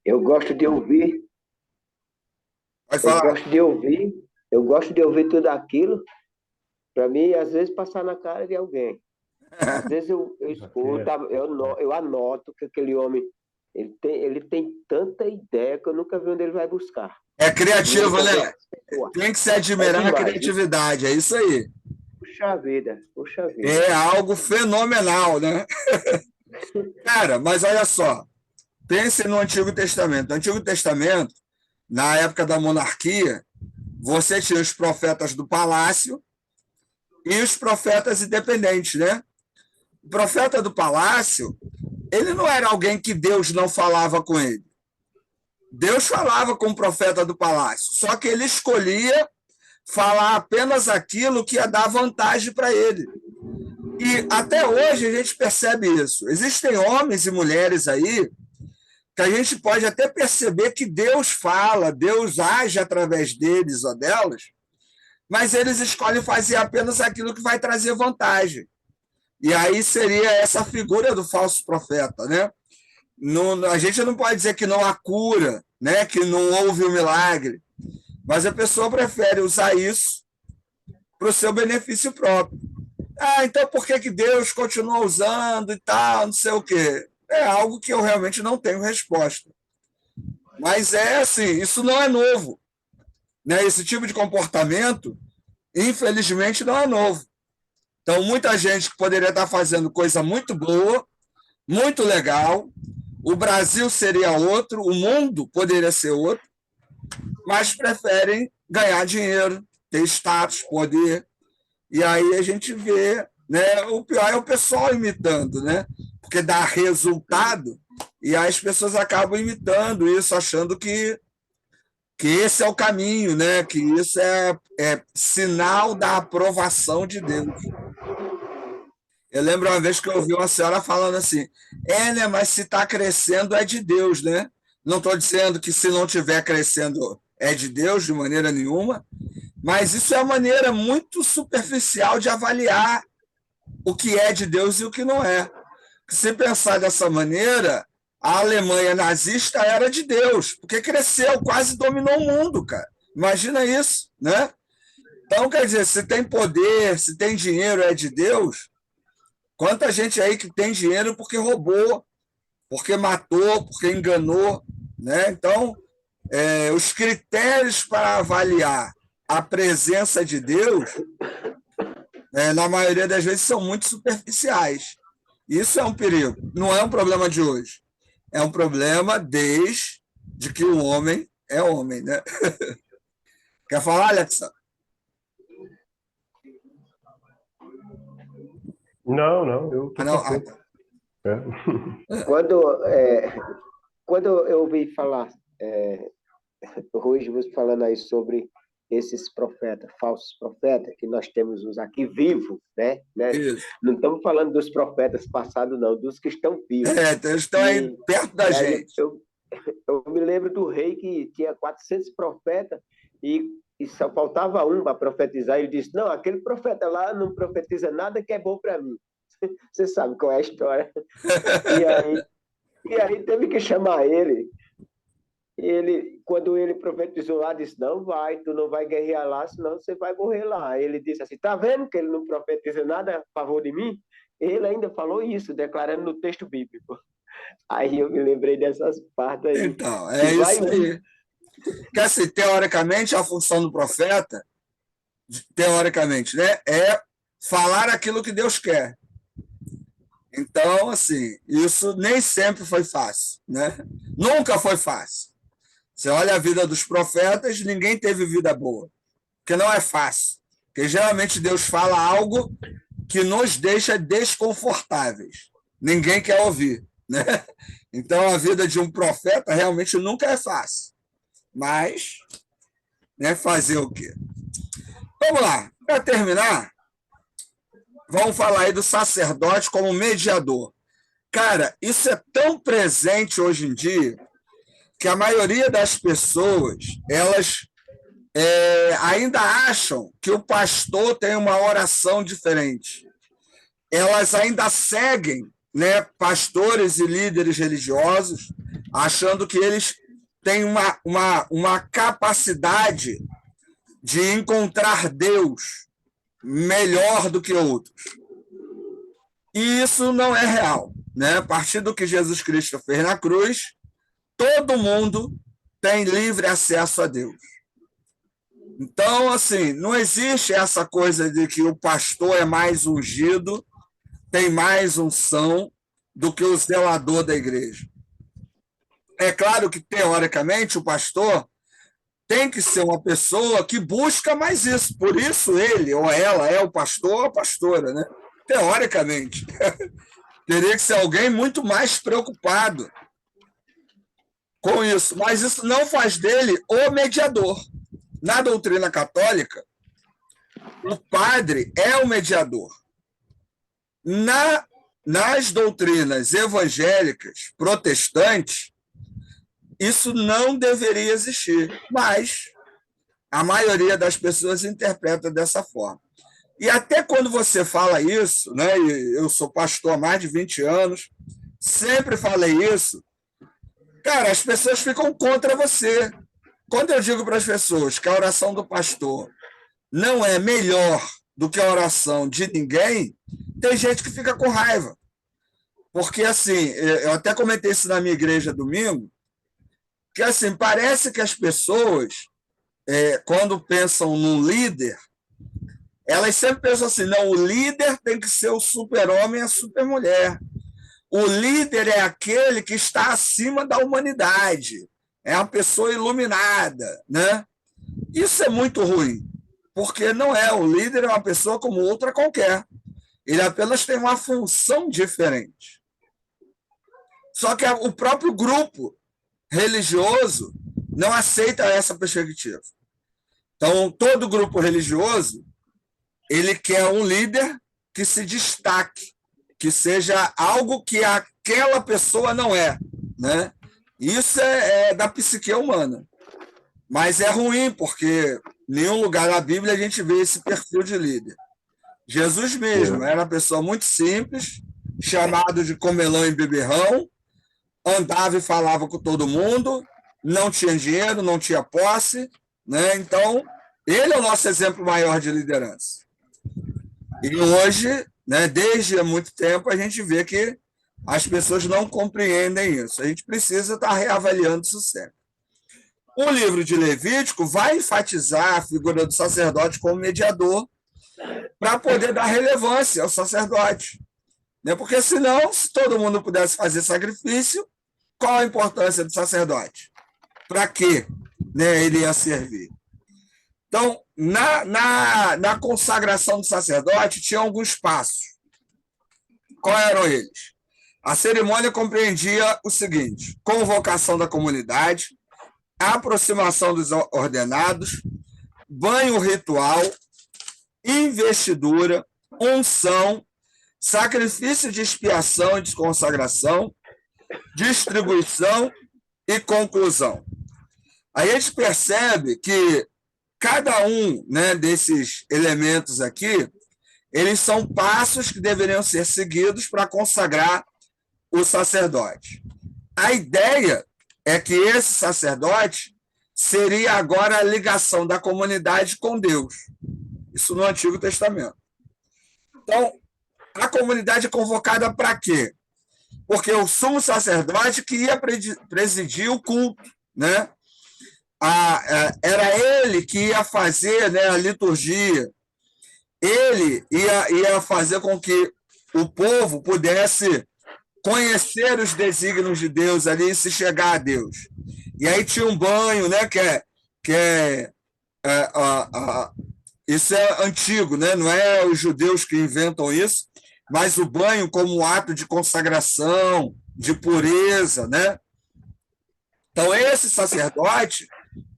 Eu gosto de ouvir, Pode eu falar. gosto de ouvir, eu gosto de ouvir tudo aquilo, para mim, às vezes, passar na cara de alguém. Às vezes eu escuto, Bacana. eu anoto que aquele homem ele tem tanta ideia que eu nunca vi onde ele vai buscar. É E ele criativo, convence né? as pessoas. Tem que se É admirar a demais, viu? criatividade, é isso aí. Puxa vida, puxa vida. É algo fenomenal, né? Cara, mas olha só, pense no Antigo Testamento. No Antigo Testamento, na época da monarquia, você tinha os profetas do palácio e os profetas independentes, né? O profeta do palácio, ele não era alguém que Deus não falava com ele. Deus falava com o profeta do palácio, só que ele escolhia falar apenas aquilo que ia dar vantagem para ele. E até hoje a gente percebe isso. Existem homens e mulheres aí que a gente pode até perceber que Deus fala, Deus age através deles ou delas, mas eles escolhem fazer apenas aquilo que vai trazer vantagem. E aí seria essa figura do falso profeta, né? Não, a gente não pode dizer que não há cura, né? Que não houve o milagre, mas a pessoa prefere usar isso para o seu benefício próprio. Ah, então por que Deus continua usando e tal, não sei o quê? É algo que eu realmente não tenho resposta. Mas é assim, isso não é novo. Né? Esse tipo de comportamento, infelizmente, não é novo. Então, muita gente que poderia estar fazendo coisa muito boa, muito legal, o Brasil seria outro, o mundo poderia ser outro, mas preferem ganhar dinheiro, ter status, poder. E aí a gente vê, né? O pior é o pessoal imitando, né? Porque dá resultado e aí as pessoas acabam imitando isso, achando que esse é o caminho, né? Que isso é sinal da aprovação de Deus. Eu lembro uma vez que eu ouvi uma senhora falando assim: né? Mas se está crescendo é de Deus, né? Não estou dizendo que se não estiver crescendo é de Deus de maneira nenhuma, mas isso é uma maneira muito superficial de avaliar o que é de Deus e o que não é. Se pensar dessa maneira, a Alemanha nazista era de Deus, porque cresceu, quase dominou o mundo, cara. Imagina isso, né? Então, quer dizer, se tem poder, se tem dinheiro, é de Deus. Quanta gente aí que tem dinheiro porque roubou, porque matou, porque enganou, né? Então, os critérios para avaliar a presença de Deus, na maioria das vezes, são muito superficiais. Isso é um perigo. Não é um problema de hoje. É um problema desde que o homem é homem, né? Quer falar, Alexa? Não, não, eu Ah, tô não. tranquilo. É. Quando, quando eu ouvi falar, hoje você falando aí sobre esses profetas, falsos profetas, que nós temos uns aqui vivos, né? Isso. Não estamos falando dos profetas passados, não, dos que estão vivos. Então eles estão aí E, perto da e aí gente. eu me lembro do rei que tinha 400 profetas e só faltava um para profetizar. Ele disse: Não, aquele profeta lá não profetiza nada que é bom para mim. Você sabe qual é a história. E aí, e aí teve que chamar ele. E ele, quando ele profetizou lá, disse: Não vai, tu não vai guerrear lá, senão você vai morrer lá. Ele disse assim: Tá vendo que ele não profetiza nada a favor de mim? Ele ainda falou isso, declarando no texto bíblico. Aí eu me lembrei dessas partes aí. Então, Se é vai isso um, aí. Porque, assim, teoricamente, a função do profeta, teoricamente, né, é falar aquilo que Deus quer. Então, assim, isso nem sempre foi fácil, né? Nunca foi fácil. Você olha a vida dos profetas, ninguém teve vida boa, porque não é fácil. Porque geralmente Deus fala algo que nos deixa desconfortáveis. Ninguém quer ouvir, né? Então a vida de um profeta realmente nunca é fácil. Mas, né, fazer o quê? Vamos lá. Para terminar, vamos falar aí do sacerdote como mediador. Cara, isso é tão presente hoje em dia que a maioria das pessoas, elas ainda acham que o pastor tem uma oração diferente. Elas ainda seguem, né, pastores e líderes religiosos achando que eles têm uma capacidade de encontrar Deus melhor do que outros. E isso não é real, né? A partir do que Jesus Cristo fez na cruz, todo mundo tem livre acesso a Deus. Então, assim, não existe essa coisa de que o pastor é mais ungido, tem mais unção do que o zelador da igreja. É claro que, teoricamente, o pastor tem que ser uma pessoa que busca mais isso. Por isso ele ou ela é o pastor ou a pastora, né? Teoricamente. Teria que ser alguém muito mais preocupado com isso. Mas isso não faz dele o mediador. Na doutrina católica, o padre é o mediador. Nas doutrinas evangélicas, protestantes, isso não deveria existir, mas a maioria das pessoas interpreta dessa forma. E até quando você fala isso, né, eu sou pastor há mais de 20 anos, sempre falei isso, cara, as pessoas ficam contra você. Quando eu digo para as pessoas que a oração do pastor não é melhor do que a oração de ninguém, tem gente que fica com raiva. Porque, assim, eu até comentei isso na minha igreja domingo, que, assim, parece que as pessoas, quando pensam num líder, elas sempre pensam assim, não, o líder tem que ser o super-homem e a super-mulher. O líder é aquele que está acima da humanidade, é uma pessoa iluminada, né? Isso é muito ruim, porque não é, o líder é uma pessoa como outra qualquer. Ele apenas tem uma função diferente. Só que o próprio grupo religioso não aceita essa perspectiva. Então, todo grupo religioso, ele quer um líder que se destaque, que seja algo que aquela pessoa não é, né? Isso é da psique humana. Mas é ruim, porque em nenhum lugar na Bíblia a gente vê esse perfil de líder. Jesus mesmo era uma pessoa muito simples, chamado de comelão e beberrão, andava e falava com todo mundo, não tinha dinheiro, não tinha posse, né? Então, ele é o nosso exemplo maior de liderança. E hoje, né, desde há muito tempo, a gente vê que as pessoas não compreendem isso. A gente precisa estar reavaliando isso sempre. O livro de Levítico vai enfatizar a figura do sacerdote como mediador para poder dar relevância ao sacerdote. Porque senão, se todo mundo pudesse fazer sacrifício, qual a importância do sacerdote? Para quê, né, ele ia servir? Então, na consagração do sacerdote, tinha alguns passos. Quais eram eles? A cerimônia compreendia o seguinte: convocação da comunidade, aproximação dos ordenados, banho ritual, investidura, unção, sacrifício de expiação e de consagração, distribuição e conclusão. Aí a gente percebe que cada um, né, desses elementos aqui, eles são passos que deveriam ser seguidos para consagrar o sacerdote. A ideia é que esse sacerdote seria agora a ligação da comunidade com Deus. Isso no Antigo Testamento. Então, a comunidade é convocada para quê? Porque o sumo sacerdote que ia presidir o culto, né? Era ele que ia fazer, né, a liturgia. Ele ia fazer com que o povo pudesse conhecer os desígnios de Deus ali e se chegar a Deus. E aí tinha um banho, né, isso é antigo, né? Não é os judeus que inventam isso, mas o banho como um ato de consagração, de pureza, né? Então, esse sacerdote,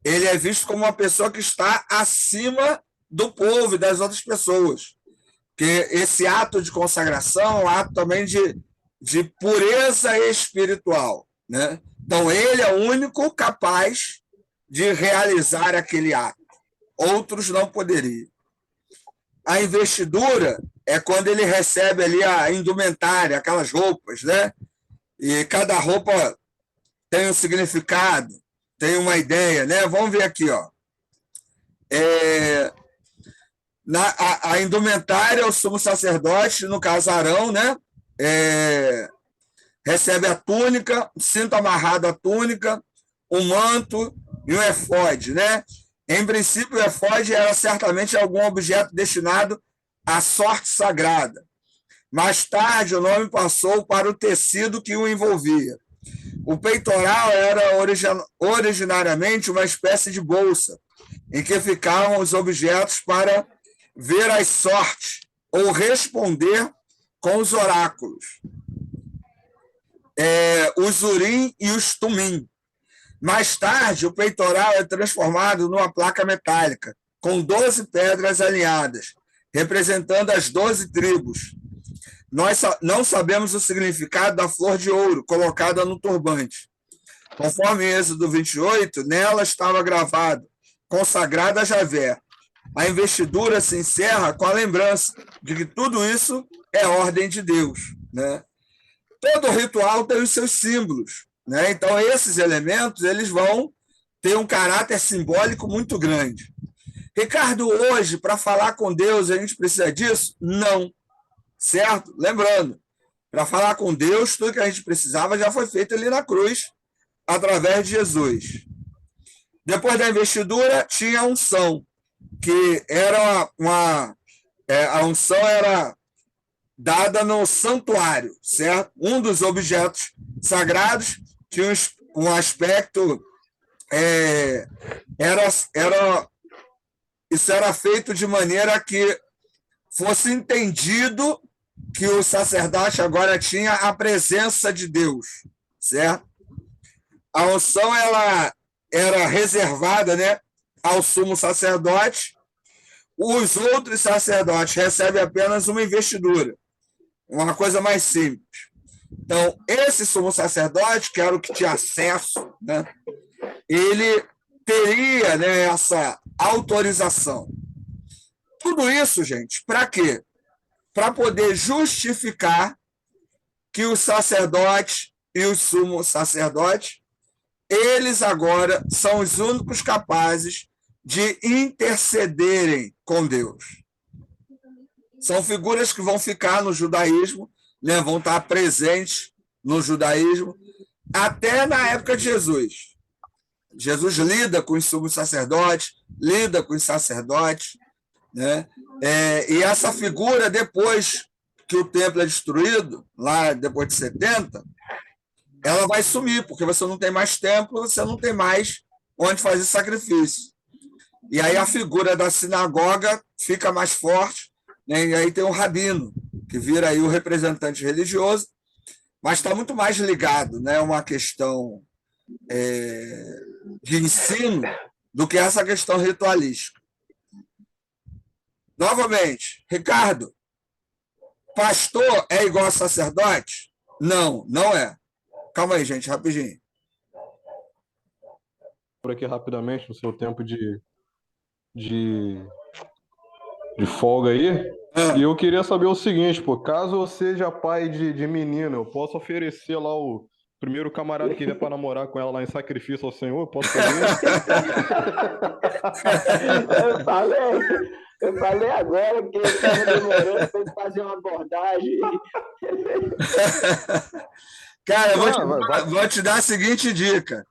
ele é visto como uma pessoa que está acima do povo e das outras pessoas. Porque esse ato de consagração é um ato também de pureza espiritual, né? Então, ele é o único capaz de realizar aquele ato. Outros não poderiam. A investidura é quando ele recebe ali a indumentária, aquelas roupas, né? E cada roupa tem um significado, tem uma ideia, né? Vamos ver aqui, ó. A indumentária, o sumo sacerdote, no caso Arão, né? Recebe a túnica, o cinto amarrado à túnica, o manto e o efode, né? Em princípio, o efode era certamente algum objeto destinado à sorte sagrada. Mais tarde, o nome passou para o tecido que o envolvia. O peitoral era originariamente uma espécie de bolsa, em que ficavam os objetos para ver as sortes ou responder com os oráculos. Os urim e os tumim. Mais tarde, o peitoral é transformado numa placa metálica, com 12 pedras alinhadas, representando as 12 tribos. Nós não sabemos o significado da flor de ouro colocada no turbante. Conforme Êxodo 28, nela estava gravado, consagrada a Javé. A investidura se encerra com a lembrança de que tudo isso é ordem de Deus, né? Todo ritual tem os seus símbolos, né? Então, esses elementos eles vão ter um caráter simbólico muito grande. Ricardo, hoje, para falar com Deus, a gente precisa disso? Não. Certo? Lembrando, para falar com Deus, tudo que a gente precisava já foi feito ali na cruz, através de Jesus. Depois da investidura, tinha a unção, que era a unção era dada no santuário, certo? Um dos objetos sagrados tinha um aspecto... isso era feito de maneira que fosse entendido que o sacerdote agora tinha a presença de Deus, certo? A unção ela era reservada, né, ao sumo sacerdote. Os outros sacerdotes recebem apenas uma investidura, uma coisa mais simples. Então, esse sumo sacerdote, que era o que tinha acesso, né, ele teria, né, essa autorização. Tudo isso, gente, para quê? Para poder justificar que os sacerdotes e o sumo sacerdote, eles agora são os únicos capazes de intercederem com Deus. São figuras que vão ficar no judaísmo, né, vão estar presentes no judaísmo, até na época de Jesus. Jesus lida com os sumos sacerdotes, lida com os sacerdotes, né? E essa figura, depois que o templo é destruído, lá depois de 70, ela vai sumir, porque você não tem mais templo, você não tem mais onde fazer sacrifício. E aí a figura da sinagoga fica mais forte, né? E aí tem o rabino, que vira aí o representante religioso, mas está muito mais ligado, né, a uma questão de ensino do que essa questão ritualística. Novamente, Ricardo, pastor é igual a sacerdote? Não, não é. Calma aí, gente, rapidinho. Por aqui rapidamente, no seu tempo de folga aí. E eu queria saber o seguinte, pô, caso eu seja pai de menina, eu posso oferecer lá o primeiro camarada que vier para namorar com ela lá em sacrifício ao Senhor? Eu posso fazer isso? Eu falei agora que estava demorando para fazer uma abordagem. Cara, vou te dar a seguinte dica.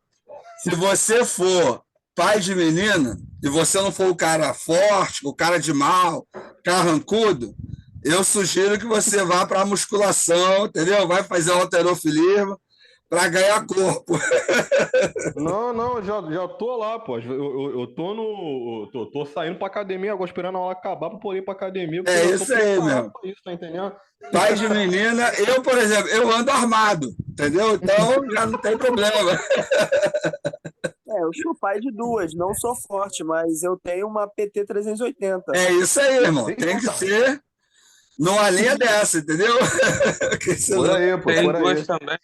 Se você for pai de menina e você não for o cara forte, o cara de mal, carrancudo, eu sugiro que você vá para a musculação, entendeu? Vai fazer o halterofilismo para ganhar corpo. Não, já tô lá, pô. Eu tô saindo pra academia agora, esperando a aula acabar pra poder ir pra academia. É isso aí, meu. Isso, tá entendendo? Pai de menina, eu, por exemplo, eu ando armado, entendeu? Então já não tem problema. Eu sou pai de duas, não sou forte, mas eu tenho uma PT 380. É isso aí, irmão. Tem que ser numa linha dessa, entendeu? Por aí, pô, Tem por aí. duas também.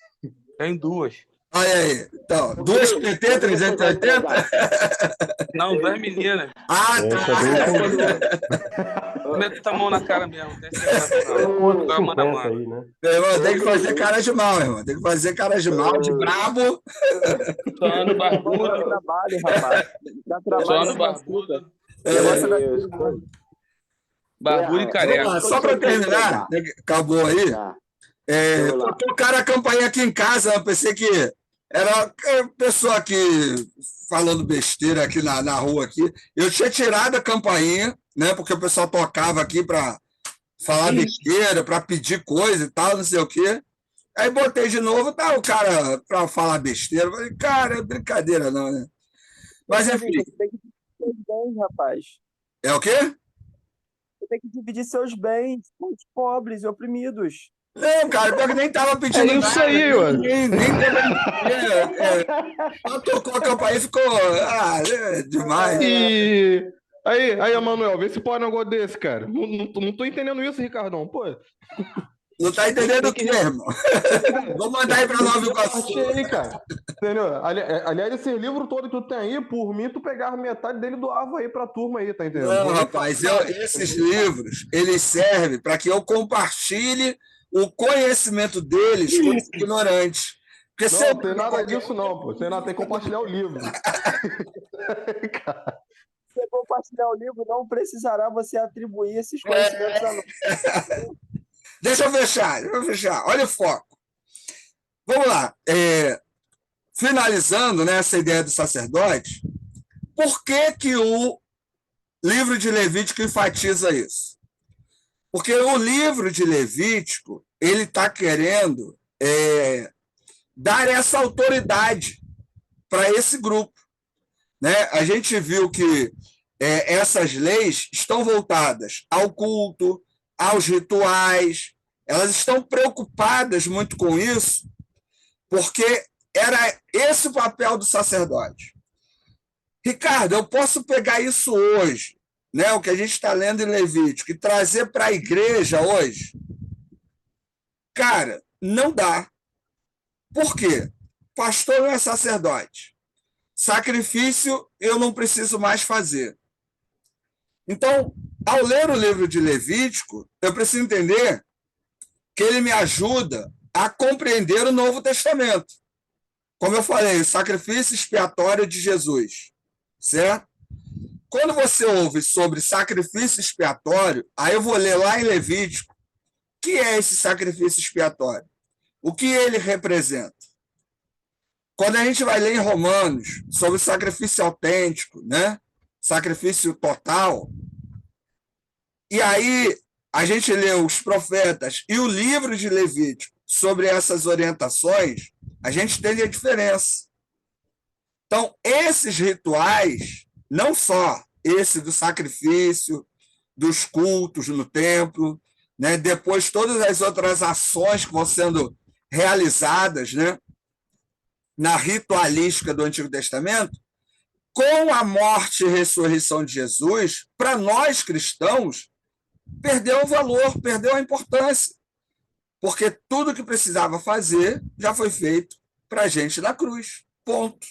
Tem duas. Olha aí. Então, duas PT 380? Não, duas meninas. Ah, Essa tá. é bem com... Meta a mão na cara mesmo, tem segurança É não. quanto Agora mano a 50 mano. aí, né? Meu irmão, tem que fazer cara de mal, irmão. Tem que fazer cara de mal, de brabo. Só no Dá barbudo, trabalho, rapaz. Dá trabalho. só no esse machuca. barbudo, Negócio da Deus. barbudo e Vamos careca. lá, só para terminar, né, que acabou aí. Tá. Vamos lá. Tocaram a campainha aqui em casa, eu pensei que era uma pessoa aqui falando besteira aqui na rua aqui. Eu tinha tirado a campainha, né? Porque o pessoal tocava aqui para falar besteira, para pedir coisa e tal, não sei o quê. Aí botei de novo, tá o cara para falar besteira. Eu falei, cara, é brincadeira não, né? Mas enfim. Você tem que dividir seus bens, rapaz. É o quê? Você tem que dividir seus bens com os pobres e oprimidos. Não, cara, pior que nem tava pedindo É isso nada. aí, mano. Nem só tocou a campainha e ficou. Demais. E aí, Emanuel, vê se pode um negócio desse, cara. Não tô entendendo isso, Ricardão. Pô, Não tá entendendo o quê, irmão? Vou mandar aí pra Nova Iguaçu. parte aí, cara. Entendeu? Aliás, esse livro todo que tu tem aí, por mim, tu pegava metade dele e doava aí pra turma aí, tá entendendo? Não, rapaz, esses livros, eles servem para que eu compartilhe o conhecimento deles com os ignorantes. Porque Não, tem nada disso não, pô. Tem que compartilhar o livro. Se você compartilhar o livro, não precisará você atribuir esses conhecimentos a nós. Deixa eu fechar. Olha o foco. Vamos lá. Finalizando, né, essa ideia do sacerdote, por que o livro de Levítico enfatiza isso? Porque o livro de Levítico ele está querendo dar essa autoridade para esse grupo, né? A gente viu que essas leis estão voltadas ao culto, aos rituais, elas estão preocupadas muito com isso, porque era esse o papel do sacerdote. Ricardo, eu posso pegar isso hoje, né, o que a gente está lendo em Levítico, e trazer para a igreja hoje? Cara, não dá. Por quê? Pastor não é sacerdote. Sacrifício eu não preciso mais fazer. Então, ao ler o livro de Levítico, eu preciso entender que ele me ajuda a compreender o Novo Testamento. Como eu falei, o sacrifício expiatório de Jesus, certo? Quando você ouve sobre sacrifício expiatório, aí eu vou ler lá em Levítico, o que é esse sacrifício expiatório? O que ele representa? Quando a gente vai ler em Romanos sobre o sacrifício autêntico, né? Sacrifício total, e aí a gente lê os profetas e o livro de Levítico sobre essas orientações, a gente entende a diferença. Então, esses rituais, não só esse do sacrifício, dos cultos no templo, né? Depois todas as outras ações que vão sendo realizadas, né? Na ritualística do Antigo Testamento, com a morte e ressurreição de Jesus, para nós cristãos, perdeu o valor, perdeu a importância, porque tudo que precisava fazer já foi feito para a gente na cruz. Ponto.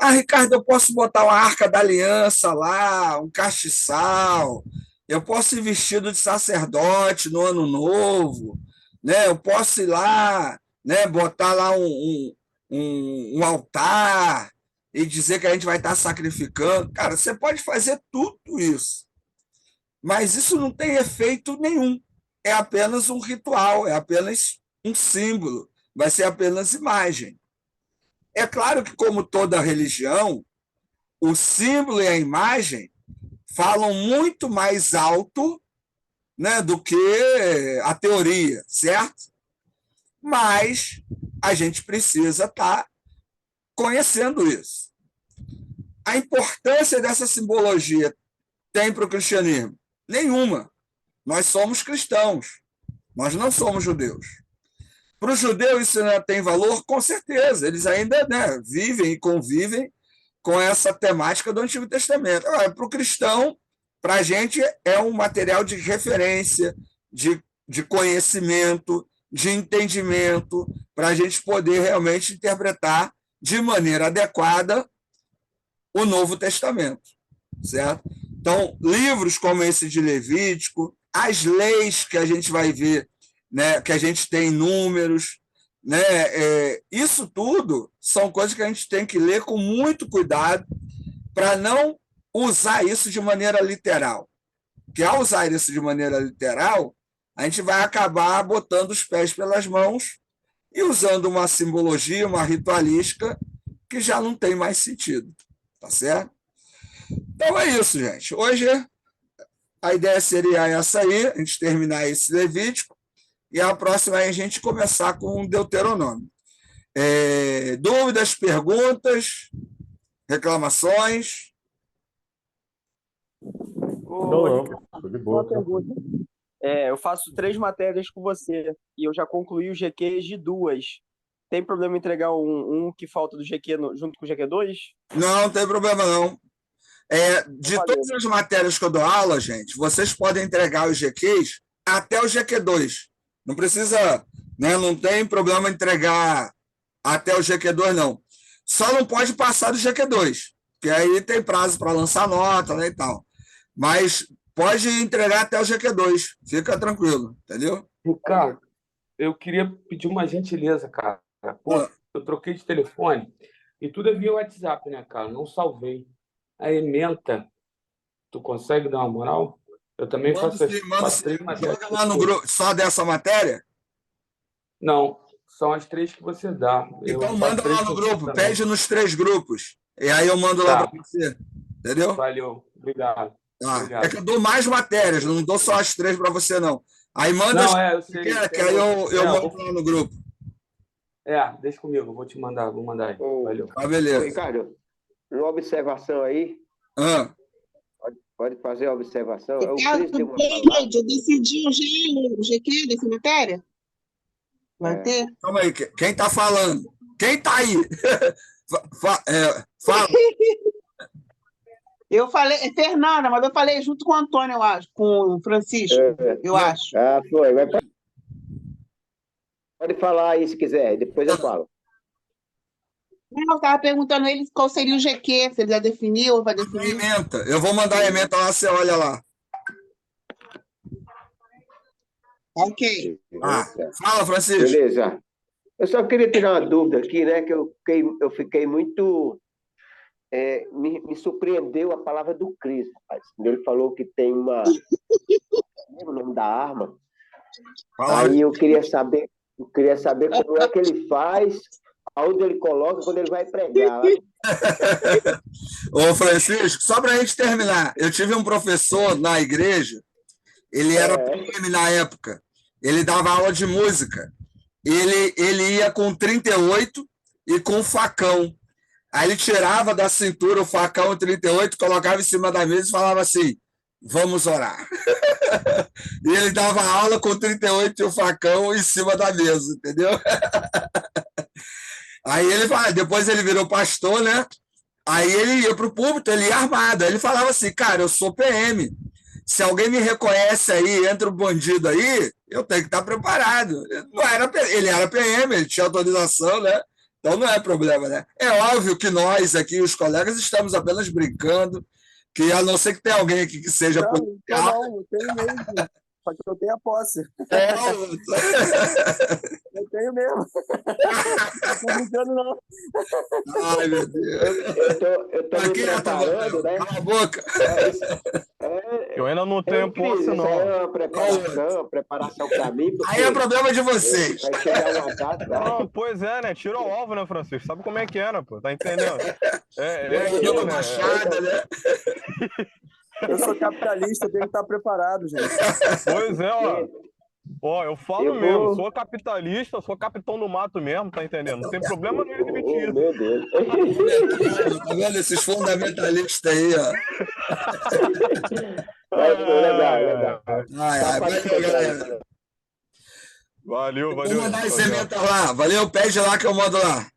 Ah, Ricardo, eu posso botar uma arca da aliança lá, um castiçal, eu posso ir vestido de sacerdote no ano novo, né? Eu posso ir lá, né, botar lá um altar e dizer que a gente vai estar sacrificando. Cara, você pode fazer tudo isso, mas isso não tem efeito nenhum. É apenas um ritual, é apenas um símbolo, vai ser apenas imagem. É claro que, como toda religião, o símbolo e a imagem falam muito mais alto, né, do que a teoria, certo? Mas a gente precisa estar conhecendo isso. A importância dessa simbologia tem para o cristianismo? Nenhuma. Nós somos cristãos, nós não somos judeus. Para o judeu isso ainda tem valor? Com certeza, eles ainda, né, vivem e convivem com essa temática do Antigo Testamento. Para o cristão, para a gente, é um material de referência, de conhecimento, de entendimento, para a gente poder realmente interpretar de maneira adequada o Novo Testamento, certo? Então, livros como esse de Levítico, as leis que a gente vai ver, né, que a gente tem números, né, isso tudo são coisas que a gente tem que ler com muito cuidado para não usar isso de maneira literal. Porque ao usar isso de maneira literal, a gente vai acabar botando os pés pelas mãos e usando uma simbologia, uma ritualística que já não tem mais sentido, tá certo? Então é isso, gente. Hoje a ideia seria essa aí, a gente terminar esse Levítico, e a próxima aí a gente começar com o Deuteronômio. Dúvidas, perguntas, reclamações? Ô, Ricardo, Tô de uma boa. pergunta. Eu faço 3 matérias com você e eu já concluí o GQ de 2. Tem problema entregar um que falta do GQ junto com o GQ2? Não, não tem problema não. De todas as matérias que eu dou aula, gente, vocês podem entregar os GQs até o GQ2. Não precisa, né, não tem problema entregar até o GQ2, não. Só não pode passar do GQ2, porque aí tem prazo para lançar nota, né, e tal. Mas pode entregar até o GQ2, fica tranquilo, entendeu? Ricardo, eu queria pedir uma gentileza, cara. Pô, eu troquei de telefone e tudo é via WhatsApp, né, cara? Não salvei. A ementa, tu consegue dar uma moral? Eu também faço 3 matérias. Joga lá no grupo, só dessa matéria? Não, são as 3 que você dá. Então manda lá no grupo, pede nos 3 grupos. E aí eu mando lá para você. Entendeu? Valeu, obrigado. É que eu dou mais matérias, não dou só as 3 para você, não. Aí manda eu sei, que aí eu mando lá no grupo. Deixa comigo, eu vou mandar aí. Valeu. Beleza. Ricardo, uma observação aí. Pode fazer a observação. Ricardo, decidiu o GQ dessa matéria? Vai ter? Calma aí, quem está falando? Quem está aí? Fala. Eu falei, Fernanda, mas eu falei junto com o Antônio, eu acho, com o Francisco, eu acho. Foi. Pode falar aí se quiser, depois eu falo. Eu estava perguntando a eles qual seria o GQ, se ele já definiu ou vai definir. Ementa. Eu vou mandar a ementa lá, você olha lá. Ok. Fala, Francisco. Beleza. Eu só queria tirar uma dúvida aqui, né? Que eu fiquei muito... me surpreendeu a palavra do Cris, rapaz. Ele falou que tem uma... o nome da arma. Aí eu queria saber como é que ele faz, aonde ele coloca, quando ele vai pregar. Ô, Francisco, só para a gente terminar, eu tive um professor na igreja, ele era PM na época, ele dava aula de música, ele ia com 38 e com facão. Aí ele tirava da cintura o facão 38, colocava em cima da mesa e falava assim, vamos orar. E ele dava aula com 38 e o facão em cima da mesa, entendeu? Aí ele depois ele virou pastor, né? Aí ele ia para o púlpito, ele ia armado. Aí ele falava assim, cara, eu sou PM. Se alguém me reconhece aí, entra um bandido aí, eu tenho que estar preparado. Ele era PM, ele tinha autorização, né? Então não é problema, né? É óbvio que nós aqui, os colegas, estamos apenas brincando, que a não ser que tenha alguém aqui que seja policial. Não tenho mesmo. Só que eu tenho a posse. Eu tenho mesmo. Não tô brincando, não. Ai, meu Deus. Eu tô me preparando, né? Cala a boca. Eu ainda não tenho posse, não. É uma preparação para mim. Aí é problema de vocês. Vai chegar uma data. Não, pois é, né? Tira o alvo, né, Francisco? Sabe como é que é, né, pô? Tá entendendo? Aquilo, né? Machada, né? Eu sou capitalista, tenho que estar preparado, gente. Pois é, ó. Ó, eu falo mesmo, sou capitalista, sou capitão do mato mesmo, tá entendendo? Não tem problema nenhum admitir isso. Meu Deus. Tá vendo esses fundamentalistas aí, ó? Legal. Valeu, galera. Valeu. Vou mandar esse ementa lá. Valeu, pede lá que eu mando lá.